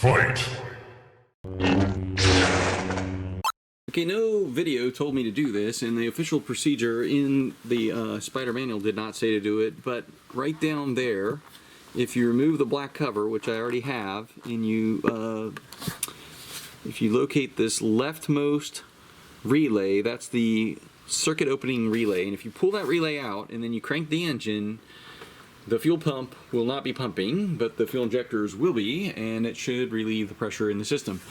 Fight! Okay, no video told me to do this, and the official procedure in the Spyder manual did not say to do it, but right down there, if you remove the black cover, which I already have, and you, if you locate this leftmost relay, that's the circuit opening relay, and if you pull that relay out and then you crank the engine, the fuel pump will not be pumping, but the fuel injectors will be, and it should relieve the pressure in the system.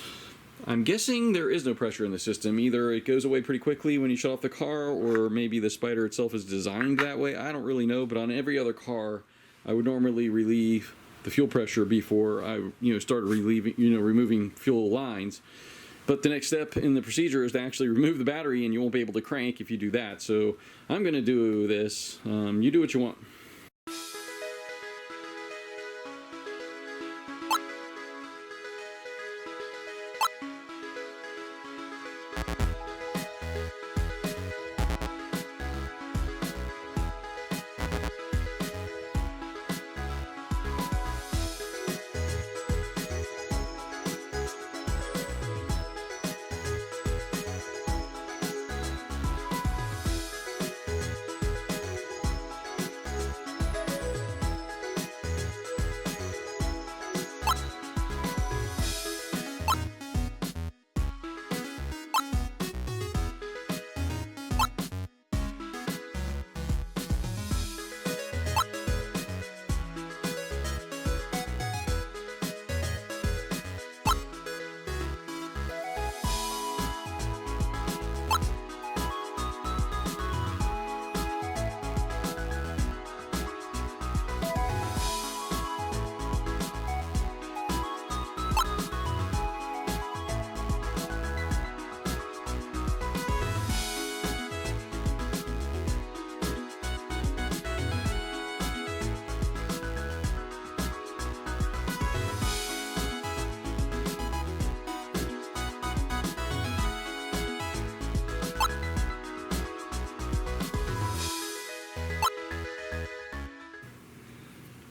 I'm guessing there is no pressure in the system. Either it goes away pretty quickly when you shut off the car, or maybe the Spyder itself is designed that way. I don't really know, but on every other car, I would normally relieve the fuel pressure before I, start relieving, removing fuel lines. But the next step in the procedure is to actually remove the battery, and you won't be able to crank if you do that. So I'm going to do this. You do what you want.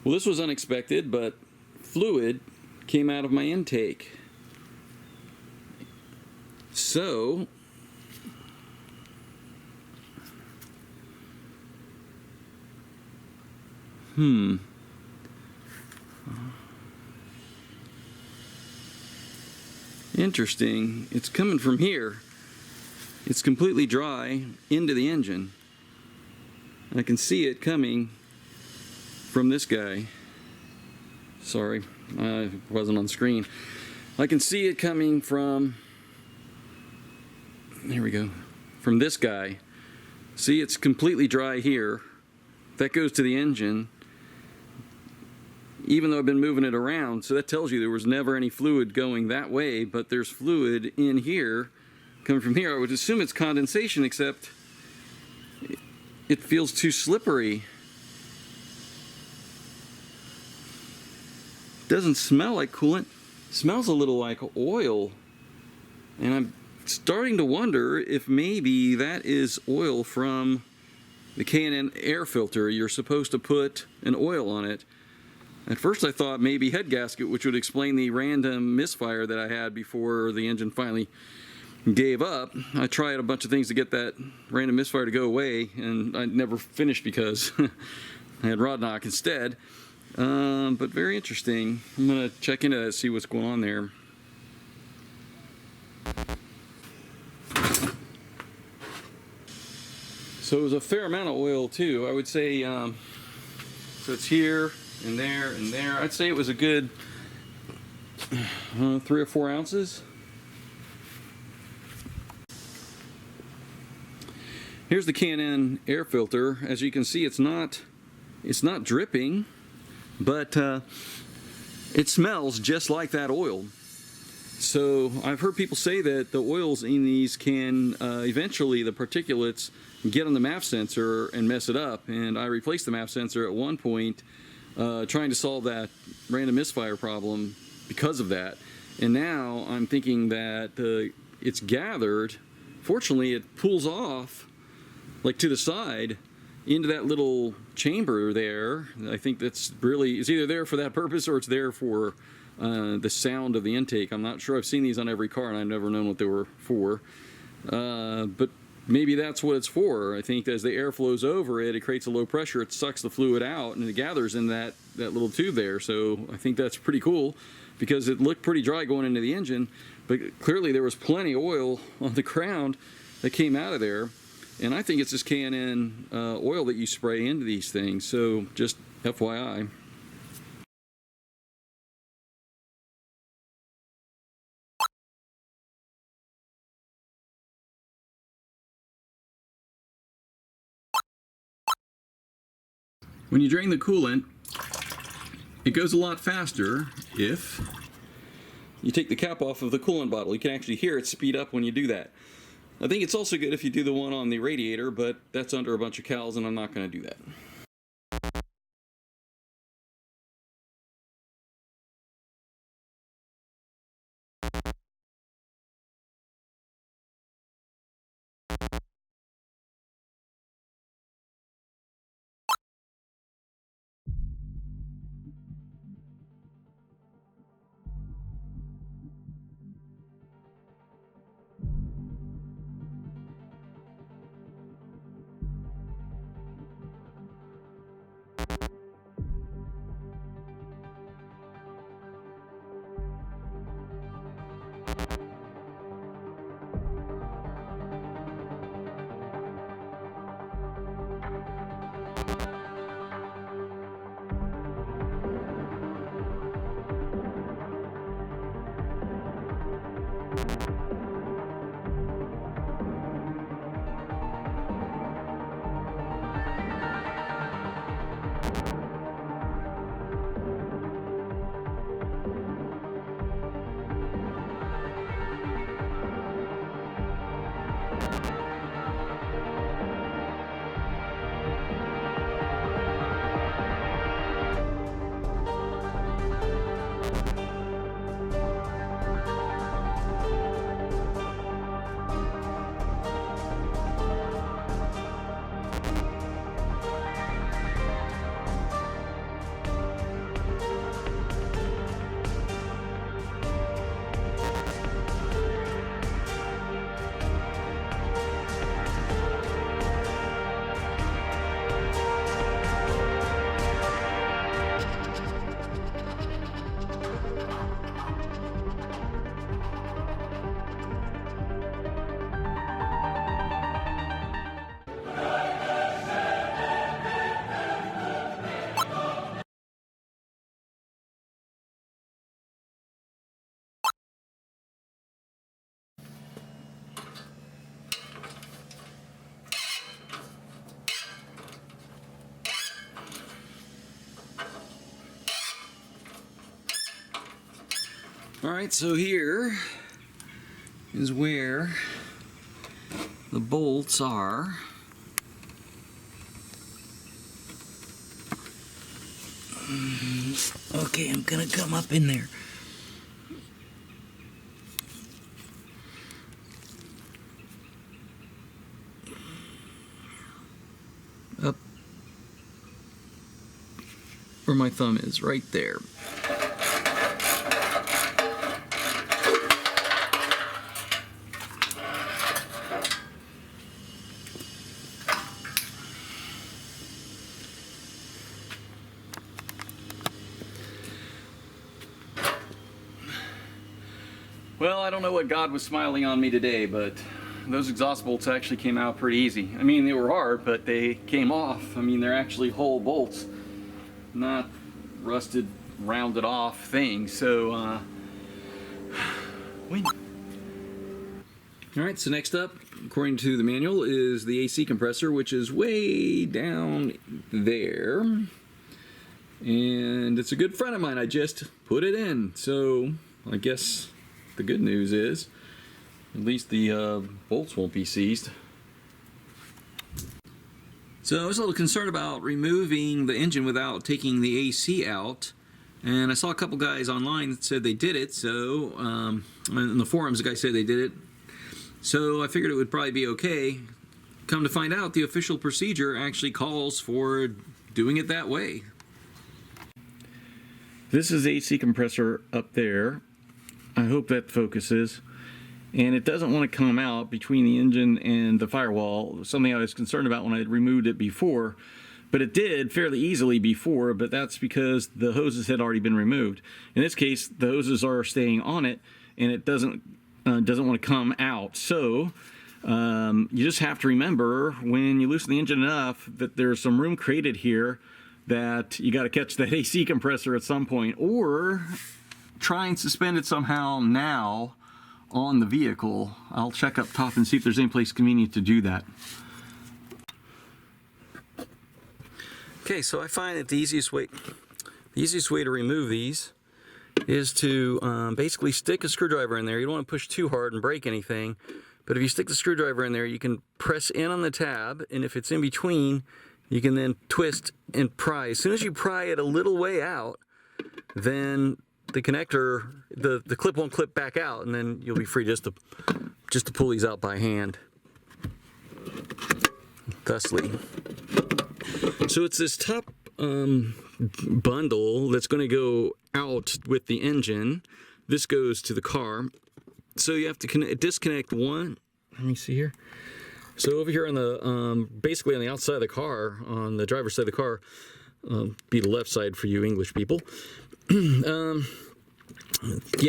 Well, this was unexpected, but fluid came out of my intake. So, interesting. It's coming from here. It's completely dry into the engine. I can see it coming from this guy. Sorry, I wasn't on screen. I can see it coming from, there we go, from this guy. See, it's completely dry here. That goes to the engine, even though I've been moving it around. So that tells you there was never any fluid going that way, but there's fluid in here, coming from here. I would assume it's condensation, except it feels too slippery. Doesn't smell like coolant. Smells a little like oil, and I'm starting to wonder if maybe that is oil from the K&N air filter. You're supposed to put an oil on it. At first I thought maybe head gasket, which would explain the random misfire that I had before the engine finally gave up. I tried a bunch of things to get that random misfire to go away, and I never finished because I had rod knock instead. But very interesting. I'm going to check into that, see what's going on there. So it was a fair amount of oil too. I would say, so it's here and there and there. I'd say it was a good 3 or 4 ounces. Here's the K&N air filter. As you can see, it's not dripping. But it smells just like that oil. So I've heard people say that the oils in these can eventually, the particulates, get on the MAF sensor and mess it up. And I replaced the MAF sensor at one point trying to solve that random misfire problem because of that. And now I'm thinking that it's gathered. Fortunately, it pulls off like to the side into that little chamber there. I think that's really, it's either there for that purpose or it's there for the sound of the intake. I'm not sure. I've seen these on every car and I've never known what they were for. But maybe that's what it's for. I think as the air flows over it, it creates a low pressure, it sucks the fluid out and it gathers in that little tube there. So I think that's pretty cool because it looked pretty dry going into the engine, but clearly there was plenty of oil on the ground that came out of there. And I think it's just K&N oil that you spray into these things. So just FYI. When you drain the coolant, it goes a lot faster if you take the cap off of the coolant bottle. You can actually hear it speed up when you do that. I think it's also good if you do the one on the radiator, but that's under a bunch of cals and I'm not going to do that. Alright, so here is where the bolts are. Okay, I'm gonna come up in there. Up where my thumb is, right there. Well, I don't know what God was smiling on me today, but those exhaust bolts actually came out pretty easy. I mean, they were hard, but they came off. I mean, they're actually whole bolts, not rusted, rounded off things. So, win. Alright, so next up, according to the manual, is the AC compressor, which is way down there. And it's a good friend of mine. I just put it in. So, I guess the good news is, at least the bolts won't be seized. So I was a little concerned about removing the engine without taking the AC out, and I saw a couple guys online that said they did it. So in the forums, the guy said they did it. So I figured it would probably be okay. Come to find out, the official procedure actually calls for doing it that way. This is the AC compressor up there. I hope that focuses. And it doesn't want to come out between the engine and the firewall, something I was concerned about when I removed it before. But it did fairly easily before, but that's because the hoses had already been removed. In this case, the hoses are staying on it, and it doesn't want to come out. So you just have to remember when you loosen the engine enough that there's some room created here that you got to catch that AC compressor at some point, or try and suspend it somehow now on the vehicle. I'll check up top and see if there's any place convenient to do that. Okay, so I find that the easiest way to remove these is to basically stick a screwdriver in there. You don't want to push too hard and break anything, but if you stick the screwdriver in there, you can press in on the tab, and if it's in between, you can then twist and pry. As soon as you pry it a little way out, then the connector, the clip won't clip back out, and then you'll be free just to pull these out by hand. Thusly. So it's this top bundle that's going to go out with the engine. This goes to the car. So you have to disconnect one. Let me see here. So over here on the basically on the outside of the car, on the driver's side of the car, be the left side for you English people. You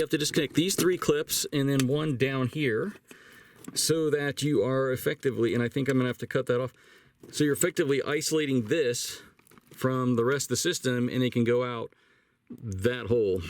have to disconnect these 3 clips and then one down here, so that you are effectively, and I think I'm going to have to cut that off, so you're effectively isolating this from the rest of the system, and it can go out that hole.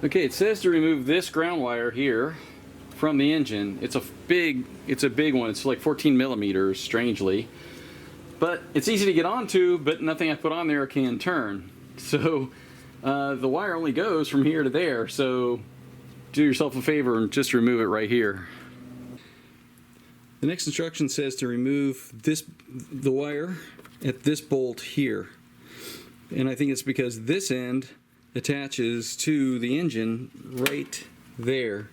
Okay, it says to remove this ground wire here from the engine. It's a big one. It's like 14 millimeters, strangely. But it's easy to get onto, but nothing I put on there can turn. So the wire only goes from here to there. So do yourself a favor and just remove it right here. The next instruction says to remove the wire at this bolt here. And I think it's because this end attaches to the engine right there.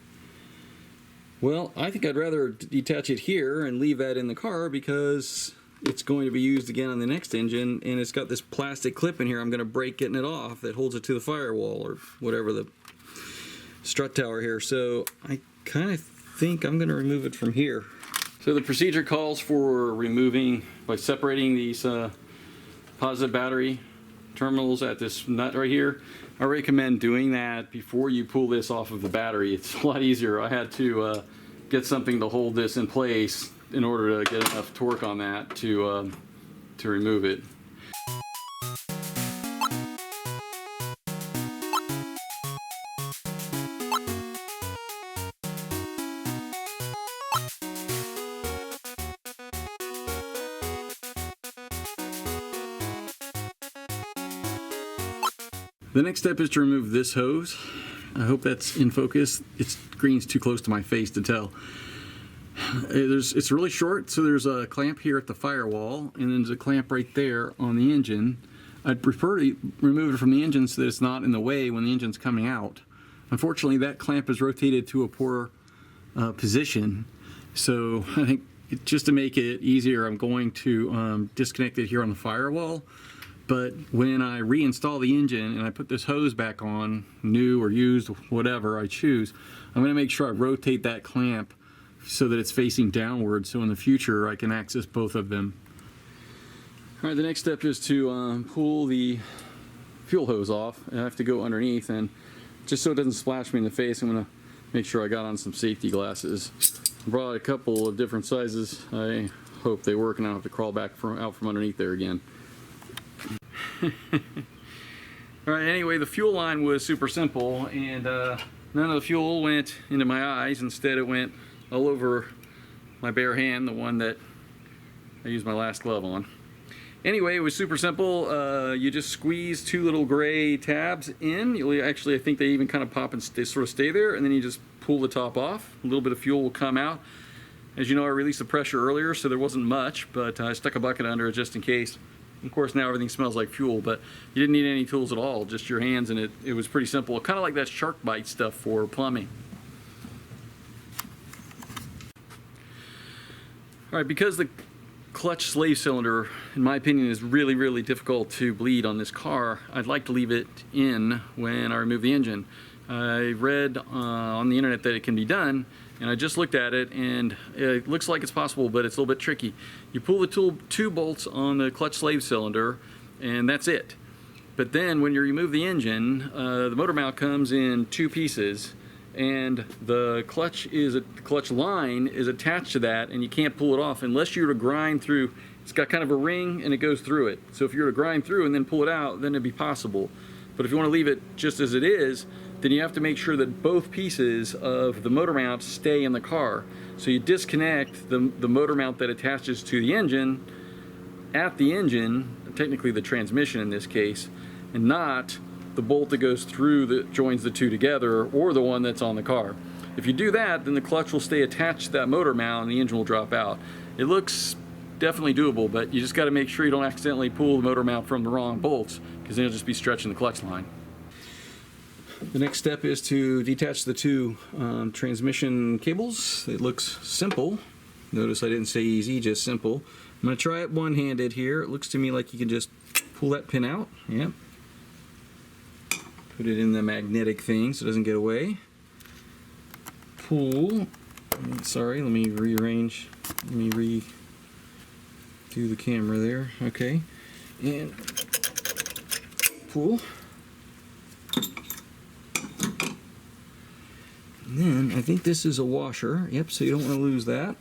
Well, I think I'd rather detach it here and leave that in the car, because it's going to be used again on the next engine, and it's got this plastic clip in here I'm going to break getting it off that holds it to the firewall or whatever, the strut tower here. So I kind of think I'm going to remove it from here. So the procedure calls for removing by separating these positive battery terminals at this nut right here. I recommend doing that before you pull this off of the battery. It's a lot easier. I had to get something to hold this in place in order to get enough torque on that to remove it. The next step is to remove this hose. I hope that's in focus. It's green's too close to my face to tell. It's really short, so there's a clamp here at the firewall, and then there's a clamp right there on the engine. I'd prefer to remove it from the engine so that it's not in the way when the engine's coming out. Unfortunately, that clamp is rotated to a poor position, so I think just to make it easier, I'm going to disconnect it here on the firewall. But when I reinstall the engine and I put this hose back on, new or used, whatever I choose, I'm going to make sure I rotate that clamp so that it's facing downward, so in the future I can access both of them. Alright, the next step is to pull the fuel hose off. I have to go underneath, and just so it doesn't splash me in the face, I'm going to make sure I got on some safety glasses. I brought a couple of different sizes. I hope they work and I don't have to crawl back out from underneath there again. Alright, anyway, the fuel line was super simple, and none of the fuel went into my eyes. Instead, it went all over my bare hand, the one that I used my last glove on. Anyway, it was super simple. You just squeeze 2 little gray tabs in. Actually, I think they even kind of pop and they sort of stay there, and then you just pull the top off. A little bit of fuel will come out. As you know, I released the pressure earlier, so there wasn't much, but I stuck a bucket under it just in case. Of course, now everything smells like fuel, but you didn't need any tools at all, just your hands, and it was pretty simple. Kind of like that shark bite stuff for plumbing. All right, because the clutch slave cylinder, in my opinion, is really, really difficult to bleed on this car, I'd like to leave it in when I remove the engine. I read on the internet that it can be done, and I just looked at it, and it looks like it's possible, but it's a little bit tricky. You pull the two bolts on the clutch slave cylinder, and that's it. But then when you remove the engine, the motor mount comes in two pieces, and the clutch line is attached to that, and you can't pull it off unless you were to grind through. It's got kind of a ring, and it goes through it. So if you were to grind through and then pull it out, then it'd be possible. But if you want to leave it just as it is, then you have to make sure that both pieces of the motor mount stay in the car. So you disconnect the motor mount that attaches to the engine at the engine, technically the transmission in this case, and not the bolt that goes through that joins the two together, or the one that's on the car. If you do that, then the clutch will stay attached to that motor mount and the engine will drop out. It looks definitely doable, but you just got to make sure you don't accidentally pull the motor mount from the wrong bolts, because then you'll just be stretching the clutch line. The next step is to detach the two transmission cables. It looks simple. Notice I didn't say easy, just simple. I'm going to try it one-handed here. It looks to me like you can just pull that pin out. Yep. Put it in the magnetic thing so it doesn't get away. Pull. Sorry, let me rearrange. Let me redo the camera there. Okay. And pull. And then I think this is a washer. Yep, so you don't want to lose that.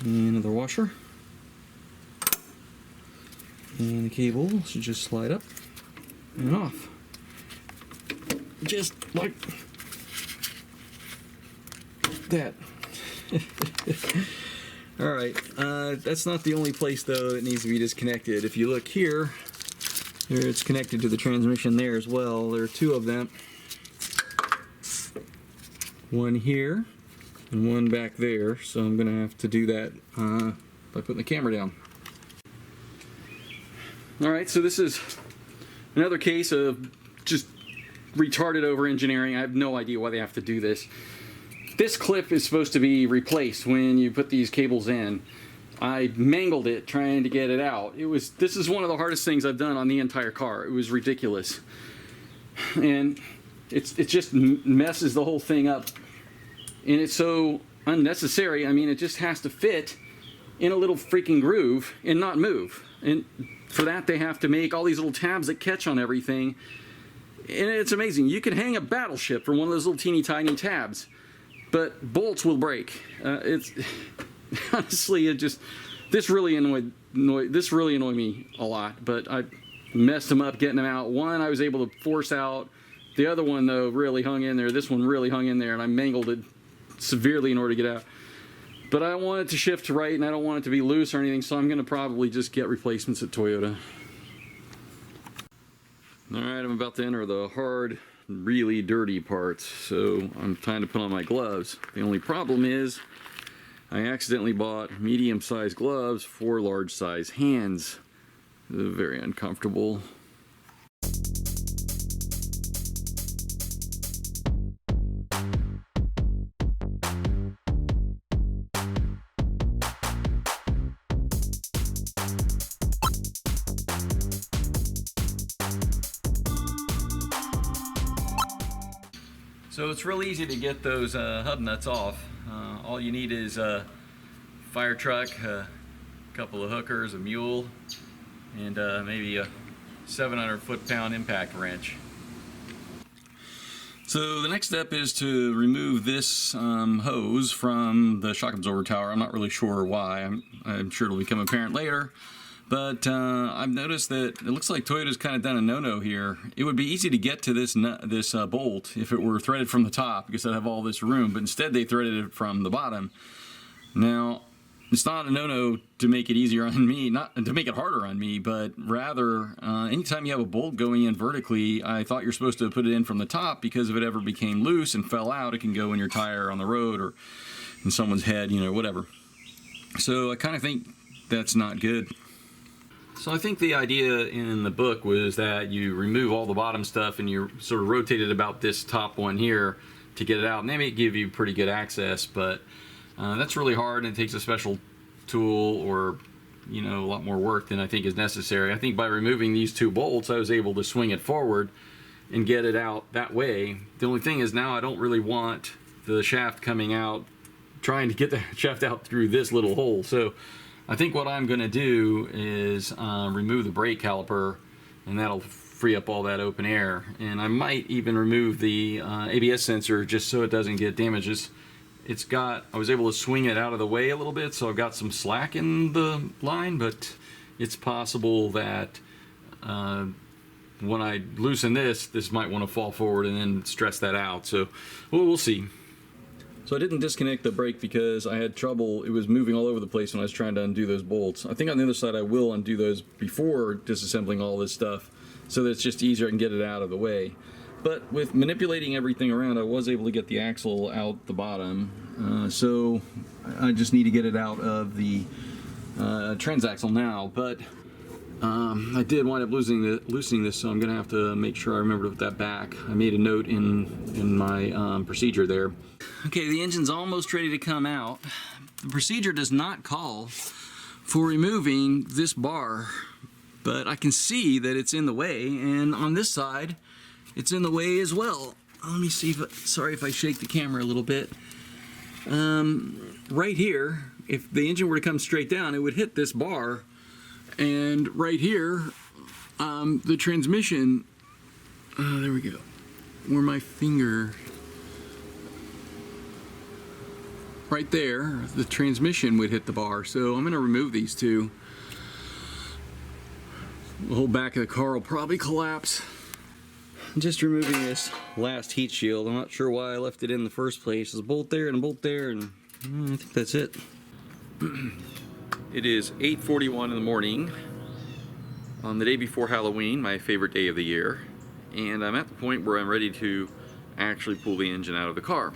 And another washer. And the cable should just slide up and off. Just like that. Alright, that's not the only place though that needs to be disconnected. If you look here, it's connected to the transmission there as well. There are two of them. One here and one back there, so I'm gonna have to do that by putting the camera down. Alright, so this is another case of just retarded over engineering. I have no idea why they have to do this. This clip is supposed to be replaced when you put these cables in. I mangled it trying to get it out. This is one of the hardest things I've done on the entire car. It was ridiculous. And it just messes the whole thing up. And it's so unnecessary. I mean, it just has to fit in a little freaking groove and not move. And for that, they have to make all these little tabs that catch on everything. And it's amazing. You can hang a battleship from one of those little teeny tiny tabs, but bolts will break. It's honestly, this really annoyed me a lot. But I messed them up getting them out. One I was able to force out. The other one though really hung in there. This one really hung in there, and I mangled it severely in order to get out. But I don't want it to shift to right, and I don't want it to be loose or anything, so I'm going to probably just get replacements at Toyota. Alright, I'm about to enter the hard, really dirty parts, so I'm trying to put on my gloves. The only problem is I accidentally bought medium-sized gloves for large-size hands. Very uncomfortable. So it's real easy to get those hub nuts off. All you need is a fire truck, a couple of hookers, a mule, and maybe a 700 foot-pound impact wrench. So the next step is to remove this hose from the shock absorber tower. I'm not really sure why. I'm sure it'll become apparent later. But I've noticed that it looks like Toyota's kind of done a no-no here. It would be easy to get to this bolt if it were threaded from the top, because I'd have all this room, but instead they threaded it from the bottom. Now, It's not a no-no to make it easier on me, not to make it harder on me, but rather anytime you have a bolt going in vertically, I thought you're supposed to put it in from the top, because if it ever became loose and fell out, it can go in your tire on the road or in someone's head, you know, whatever. So I kind of think that's not good. So I think the idea in the book was that you remove all the bottom stuff and you sort of rotate it about this top one here to get it out, and they may give you pretty good access, but that's really hard, and it takes a special tool or, you know, a lot more work than I think is necessary. I think by removing these two bolts, I was able to swing it forward and get it out that way. The only thing is now I don't really want the shaft coming out, trying to get the shaft out through this little hole. So I think what I'm going to do is remove the brake caliper, and that'll free up all that open air. And I might even remove the ABS sensor just so it doesn't get damaged. I was able to swing it out of the way a little bit, so I've got some slack in the line, but it's possible that when I loosen this might want to fall forward and then stress that out. So we'll see. So I didn't disconnect the brake because I had trouble. It was moving all over the place when I was trying to undo those bolts. I think on the other side I will undo those before disassembling all this stuff, so that it's just easier and get it out of the way. But with manipulating everything around, I was able to get the axle out the bottom. So I just need to get it out of the transaxle now. But I did wind up loosening this, so I'm going to have to make sure I remember to put that back. I made a note in my procedure there. Okay, the engine's almost ready to come out. The procedure does not call for removing this bar, but I can see that it's in the way, and on this side it's in the way as well. Let me see sorry if I shake the camera a little bit. Right here, if the engine were to come straight down, it would hit this bar, and right here, the transmission, there we go, where my finger, right there, the transmission would hit the bar. So I'm going to remove these two. The whole back of the car will probably collapse. I'm just removing this last heat shield. I'm not sure why I left it in the first place. There's a bolt there and a bolt there, and I think that's it. It is 8:41 in the morning on the day before Halloween, my favorite day of the year, and I'm at the point where I'm ready to actually pull the engine out of the car.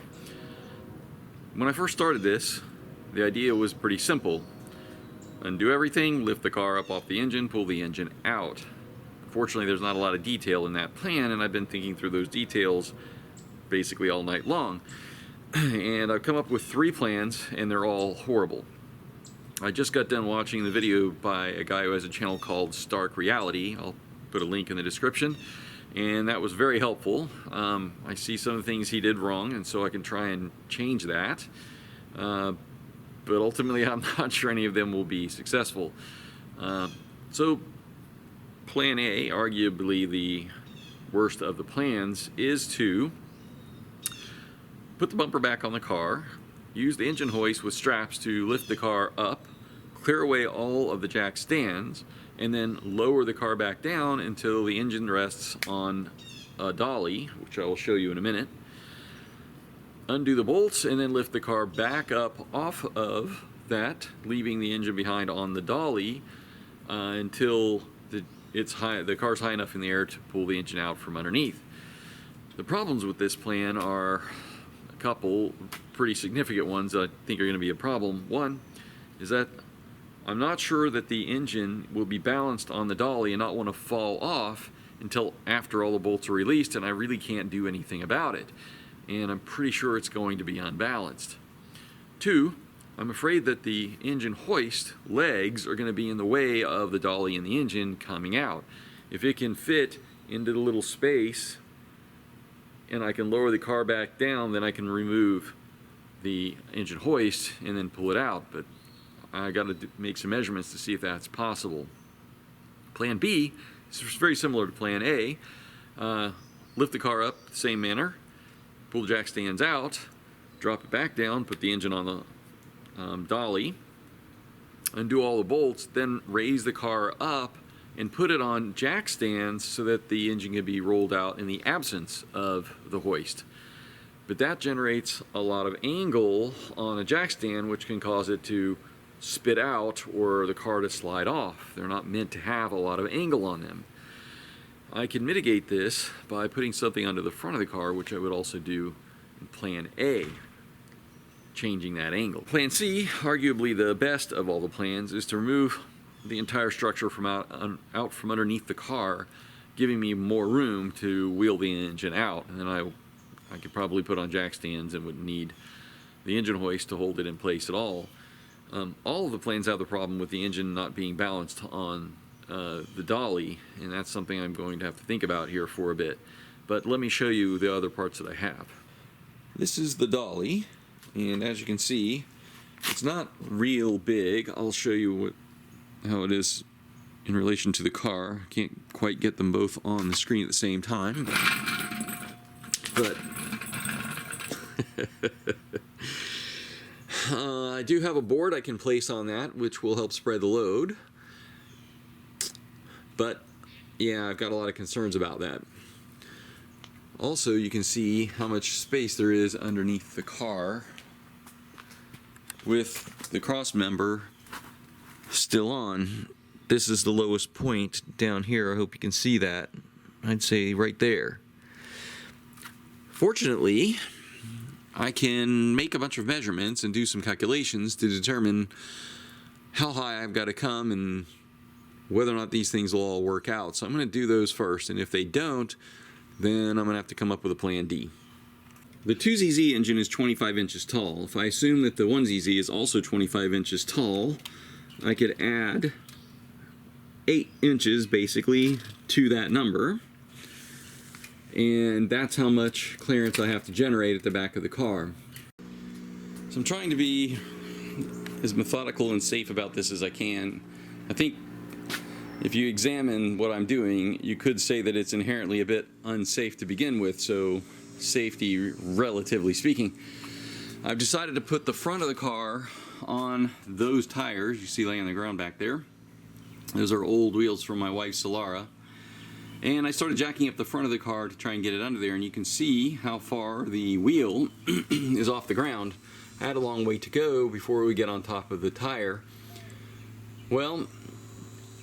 When I first started this, the idea was pretty simple. Undo everything, lift the car up off the engine, pull the engine out. Unfortunately, there's not a lot of detail in that plan, and I've been thinking through those details basically all night long. And I've come up with 3 plans, and they're all horrible. I just got done watching the video by a guy who has a channel called Stark Reality. I'll put a link in the description, and that was very helpful. I see some of the things he did wrong, and so I can try and change that. But ultimately, I'm not sure any of them will be successful. So plan A, arguably the worst of the plans, is to put the bumper back on the car, use the engine hoist with straps to lift the car up, clear away all of the jack stands, and then lower the car back down until the engine rests on a dolly, which I will show you in a minute. Undo the bolts and then lift the car back up off of that, leaving the engine behind on the dolly until the car's high enough in the air to pull the engine out from underneath. The problems with this plan are a couple pretty significant ones that I think are going to be a problem. One is that I'm not sure that the engine will be balanced on the dolly and not want to fall off until after all the bolts are released, and I really can't do anything about it. And I'm pretty sure it's going to be unbalanced. 2, I'm afraid that the engine hoist legs are going to be in the way of the dolly and the engine coming out. If it can fit into the little space and I can lower the car back down, then I can remove the engine hoist and then pull it out. But I got to make some measurements to see if that's possible. Plan B is very similar to Plan A. Lift the car up the same manner, pull the jack stands out, drop it back down, put the engine on the dolly, undo all the bolts, then raise the car up and put it on jack stands so that the engine can be rolled out in the absence of the hoist. But that generates a lot of angle on a jack stand, which can cause it to spit out or the car to slide off. They're not meant to have a lot of angle on them. I can mitigate this by putting something under the front of the car, which I would also do in Plan A, changing that angle. Plan C, arguably the best of all the plans, is to remove the entire structure from out from underneath the car, giving me more room to wheel the engine out. And then I could probably put on jack stands and wouldn't need the engine hoist to hold it in place at all. All of the planes have the problem with the engine not being balanced on the dolly, and that's something I'm going to have to think about here for a bit. But let me show you the other parts that I have. This is the dolly, and as you can see, it's not real big. I'll show you how it is in relation to the car. I can't quite get them both on the screen at the same time, but I do have a board I can place on that, which will help spread the load. But yeah, I've got a lot of concerns about that. Also, you can see how much space there is underneath the car with the cross member still on. This is the lowest point down here. I hope you can see that. I'd say right there. Fortunately, I can make a bunch of measurements and do some calculations to determine how high I've got to come and whether or not these things will all work out. So I'm going to do those first, and if they don't, then I'm going to have to come up with a plan D. The 2ZZ engine is 25 inches tall. If I assume that the 1ZZ is also 25 inches tall, I could add 8 inches basically to that number, and that's how much clearance I have to generate at the back of the car. So I'm trying to be as methodical and safe about this as I can. I think if you examine what I'm doing, you could say that it's inherently a bit unsafe to begin with, so safety relatively speaking. I've decided to put the front of the car on those tires you see laying on the ground back there. Those are old wheels from my wife's Solara. And I started jacking up the front of the car to try and get it under there, and you can see how far the wheel is off the ground. I had a long way to go before we get on top of the tire. Well,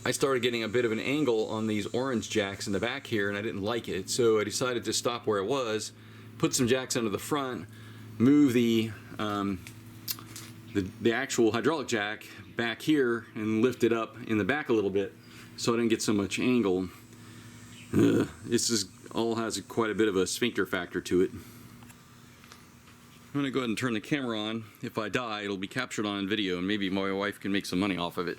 I started getting a bit of an angle on these orange jacks in the back here, and I didn't like it, so I decided to stop where it was, put some jacks under the front, move the actual hydraulic jack back here, and lift it up in the back a little bit so I didn't get so much angle. This all has quite a bit of a sphincter factor to it. I'm going to go ahead and turn the camera on. If I die, it'll be captured on video, and maybe my wife can make some money off of it.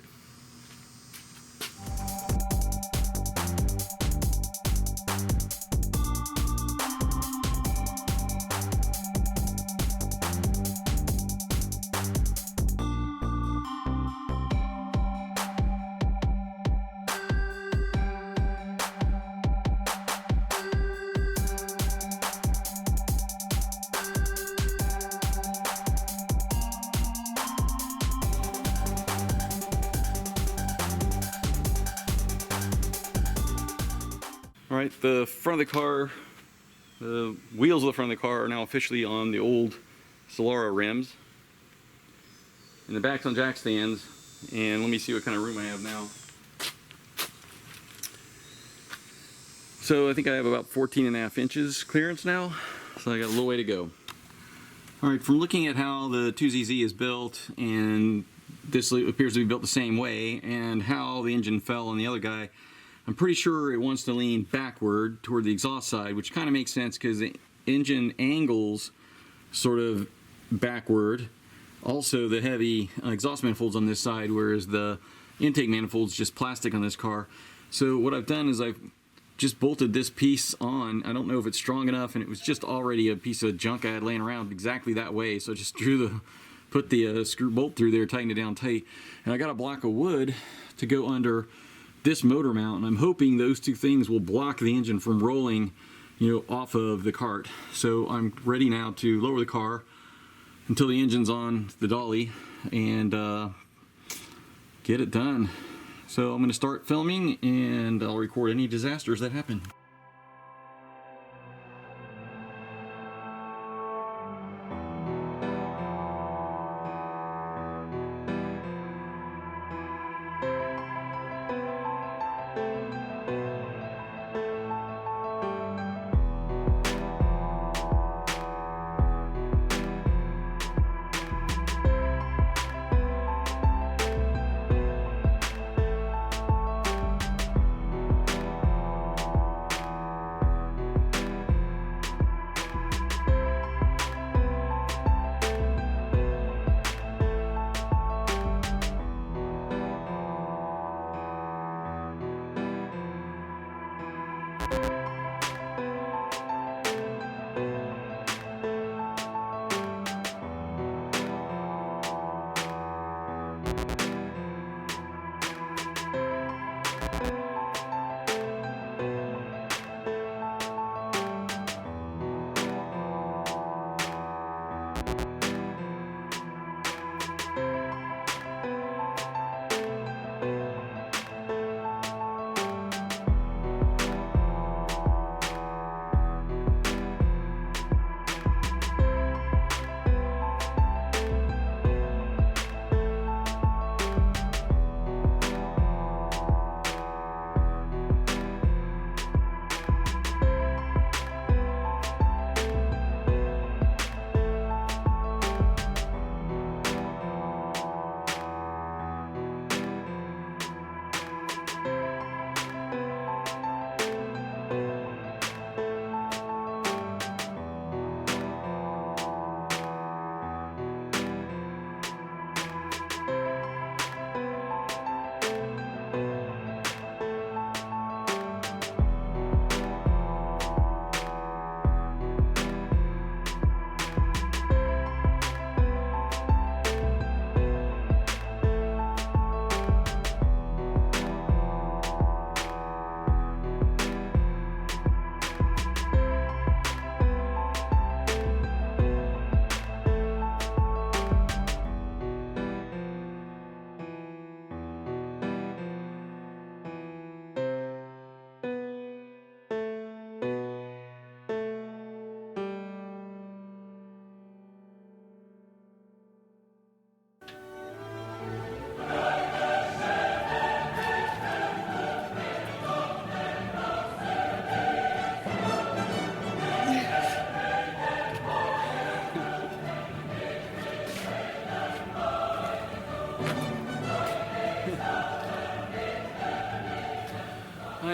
Alright, the front of the car, the wheels of the front of the car are now officially on the old Solara rims. And the back's on jack stands, and let me see what kind of room I have now. So I think I have about 14.5 inches clearance now, so I got a little way to go. Alright, from looking at how the 2ZZ is built, and this appears to be built the same way, and how the engine fell on the other guy, I'm pretty sure it wants to lean backward toward the exhaust side, which kind of makes sense because the engine angles sort of backward. Also, the heavy exhaust manifold's on this side, whereas the intake manifold's just plastic on this car. So what I've done is I've just bolted this piece on. I don't know if it's strong enough, and it was just already a piece of junk I had laying around exactly that way. So I just put the screw bolt through there, tightened it down tight, and I got a block of wood to go under this motor mount, and I'm hoping those two things will block the engine from rolling, off of the cart. So I'm ready now to lower the car until the engine's on the dolly and get it done. So I'm going to start filming, and I'll record any disasters that happen.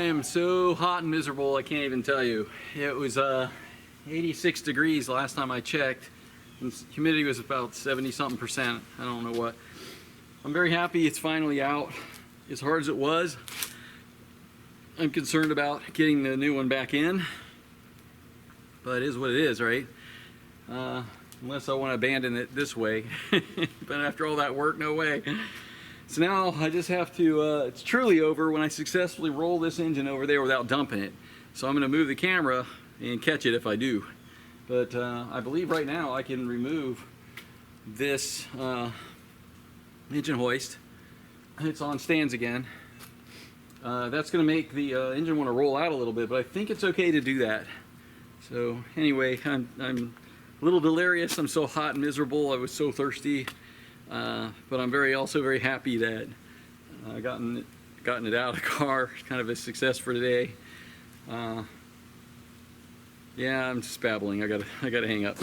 am so hot and miserable, I can't even tell you. It was 86 degrees last time I checked, and humidity was about 70-something%. I don't know what. I'm very happy it's finally out. As hard as it was, I'm concerned about getting the new one back in, but it is what it is, right? Unless I want to abandon it this way. But after all that work, no way. So now I just have to, it's truly over when I successfully roll this engine over there without dumping it. So I'm going to move the camera and catch it if I do. But I believe right now I can remove this engine hoist. It's on stands again. That's going to make the engine want to roll out a little bit, but I think it's okay to do that. So anyway, I'm a little delirious. I'm so hot and miserable. I was so thirsty. But I'm also very happy that I gotten it out of the car. It's kind of a success for today. Yeah, I'm just babbling. I gotta hang up.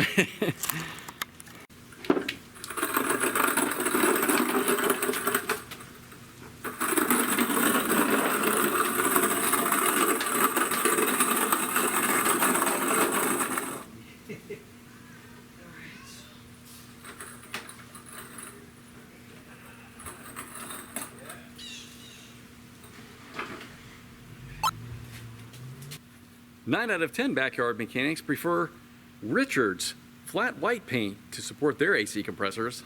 9 out of 10 backyard mechanics prefer Richards flat white paint to support their AC compressors.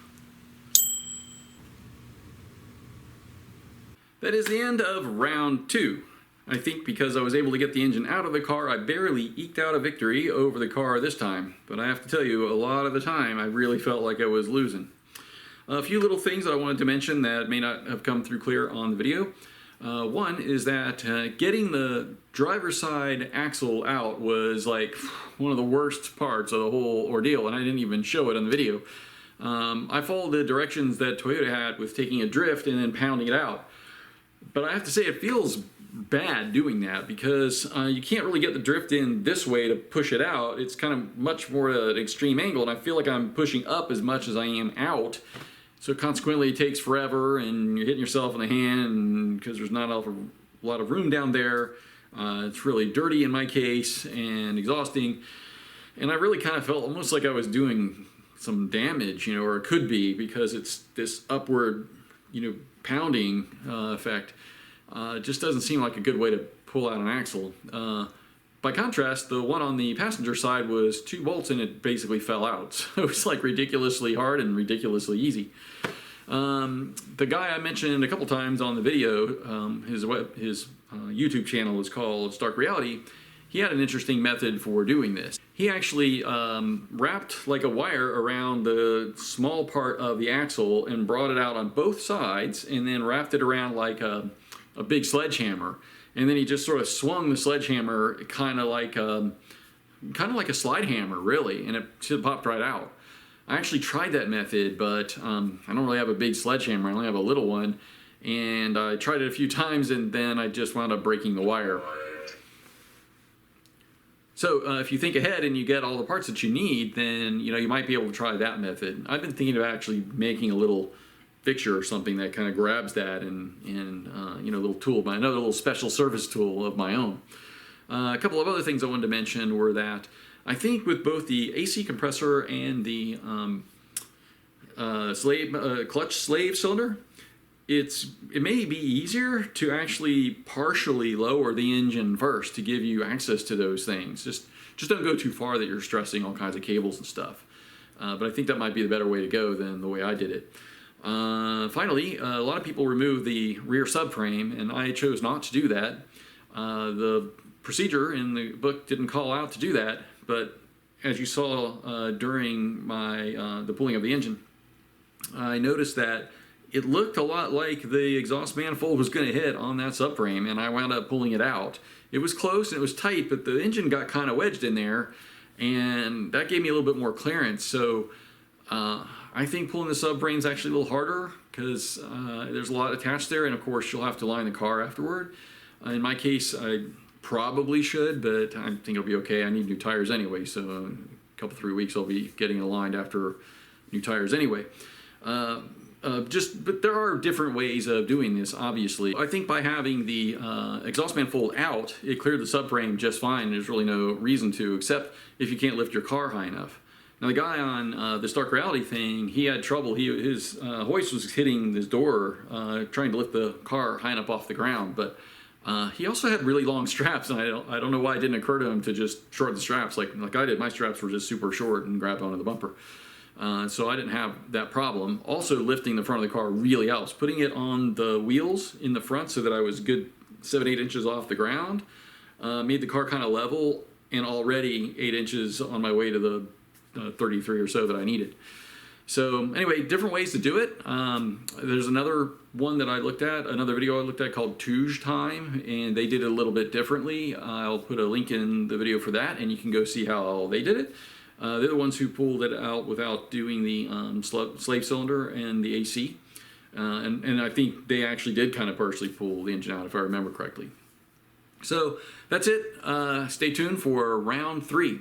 That is the end of round 2. I think because I was able to get the engine out of the car, I barely eked out a victory over the car this time. But I have to tell you, a lot of the time I really felt like I was losing. A few little things I wanted to mention that may not have come through clear on the video. One is that getting the driver's side axle out was like one of the worst parts of the whole ordeal, and I didn't even show it on the video. I followed the directions that Toyota had with taking a drift and then pounding it out. But I have to say it feels bad doing that because you can't really get the drift in this way to push it out. It's kind of much more at an extreme angle, and I feel like I'm pushing up as much as I am out. So consequently it takes forever and you're hitting yourself in the hand because there's not a lot of room down there. It's really dirty in my case and exhausting. And I really kind of felt almost like I was doing some damage, you know, or it could be because it's this upward, you know, pounding effect. It just doesn't seem like a good way to pull out an axle. By contrast, the one on the passenger side was 2 bolts and it basically fell out. So it was like ridiculously hard and ridiculously easy. The guy I mentioned a couple times on the video, his YouTube channel is called Stark Reality. He had an interesting method for doing this. He actually wrapped like a wire around the small part of the axle and brought it out on both sides and then wrapped it around like a big sledgehammer. And then he just sort of swung the sledgehammer kind of like a slide hammer, really, and it just popped right out. I actually tried that method, but I don't really have a big sledgehammer. I only have a little one, and I tried it a few times, and then I just wound up breaking the wire. So if you think ahead and you get all the parts that you need, then you might be able to try that method. I've been thinking of actually making a little fixture or something that kind of grabs that and little tool, another little special service tool of my own. A couple of other things I wanted to mention were that I think with both the AC compressor and the clutch slave cylinder, it may be easier to actually partially lower the engine first to give you access to those things. Just don't go too far that you're stressing all kinds of cables and stuff. But I think that might be the better way to go than the way I did it. Finally, a lot of people remove the rear subframe, and I chose not to do that. The procedure in the book didn't call out to do that, but as you saw during the pulling of the engine, I noticed that it looked a lot like the exhaust manifold was going to hit on that subframe, and I wound up pulling it out. It was close and it was tight, but the engine got kind of wedged in there, and that gave me a little bit more clearance. So I think pulling the subframe is actually a little harder because there's a lot attached there, and of course you'll have to line the car afterward. In my case, I probably should, but I think it'll be okay. I need new tires anyway, so in a couple, 3 weeks I'll be getting it aligned after new tires anyway. but there are different ways of doing this, obviously. I think by having the exhaust manifold out, it cleared the subframe just fine. There's really no reason to, except if you can't lift your car high enough. Now the guy on this Dark Reality thing, he had trouble. His hoist was hitting his door, trying to lift the car high enough off the ground, but he also had really long straps, and I don't know why it didn't occur to him to just shorten the straps like I did. My straps were just super short and grabbed onto the bumper. So I didn't have that problem. Also, lifting the front of the car really helps. Putting it on the wheels in the front so that I was good 7-8 inches off the ground made the car kind of level, and already 8 inches on my way to the 33 or so that I needed. So anyway, different ways to do it. There's another one that I looked at, another video I looked at called Touge Time, and they did it a little bit differently. I'll put a link in the video for that, and you can go see how they did it. They're the ones who pulled it out without doing the slave cylinder and the AC. And I think they actually did kind of partially pull the engine out, if I remember correctly. So that's it. Stay tuned for round 3.